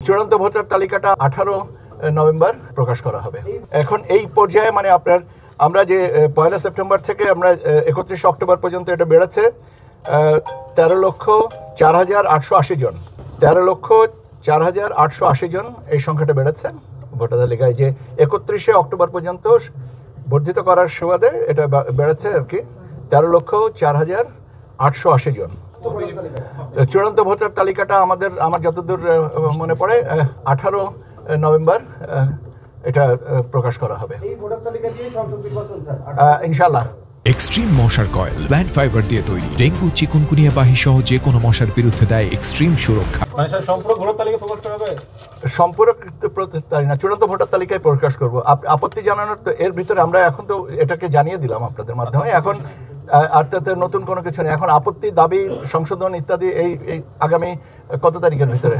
চূড়ান্ত ভোটার তালিকাটা 18 নভেম্বর প্রকাশ করা হবে। এখন এই পর্যায়ে মানে আমরা যে 1 সেপ্টেম্বর থেকে আমরা 31 অক্টোবর পর্যন্ত এটা বেড়েছে 13,04,880 জন। 13,04,880 জন এই সংখ্যাটা বেড়েছে ভোটার তালিকায়, যে 31 অক্টোবর পর্যন্ত বর্ধিত করার সুবাদে এটা বেড়েছে আর কি 13,04,880 জন। চূড়ান্ত ভোটার তালিকাটা আমার যতদূর মনে পড়ে 18 নভেম্বর এটা প্রকাশ করা হবে ইনশাআল্লাহ। এক্সট্রিম মশার কয়েল প্ল্যান্ট ফাইবার দিয়ে তৈরি, ডেঙ্গু চিকুনগুনিয়া বাহি সহ যে কোনো মশার বিরুদ্ধে দেয় এক্সট্রিম সুরক্ষা। সম্পূরক ভোটার তালিকা প্রকাশ করা হবে, সম্পূরক না, চূড়ান্ত ভোটার তালিকায় প্রকাশ করব। আপত্তি জানানোর তো এর ভিতরে আমরা এখন তো এটাকে জানিয়ে দিলাম আপনাদের মাধ্যমে, এখন আর তাতে নতুন কোনো কিছু নেই। এখন আপত্তি, দাবি, সংশোধন ইত্যাদি এই আগামী কত তারিখের ভিতরে,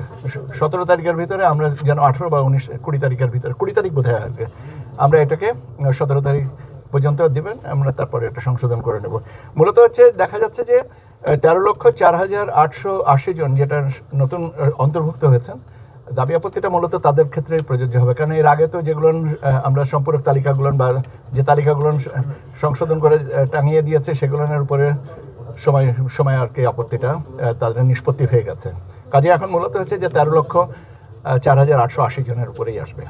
17 তারিখের ভিতরে আমরা যেন 18 বা 19 20 তারিখের ভিতরে, 20 তারিখ বোধ হয় আর কি, আমরা এটাকে 17 তারিখ পর্যন্ত দিবেন, আমরা তারপরে এটা সংশোধন করে নেব। মূলত হচ্ছে দেখা যাচ্ছে যে 13,04,880 জন যেটা নতুন অন্তর্ভুক্ত হয়েছেন, দাবি আপত্তিটা মূলত তাদের ক্ষেত্রে প্রযোজ্য হবে। কারণ এর আগে তো যেগুলো আমরা সম্পূরক তালিকাগুলো বা যে তালিকাগুলো সংশোধন করে টাঙিয়ে দিয়েছে সেগুলোর উপরে সময় আর কি আপত্তিটা তাদের নিষ্পত্তি হয়ে গেছে। কাজে এখন মূলত হচ্ছে যে 13,04,880 জনের উপরেই আসবে।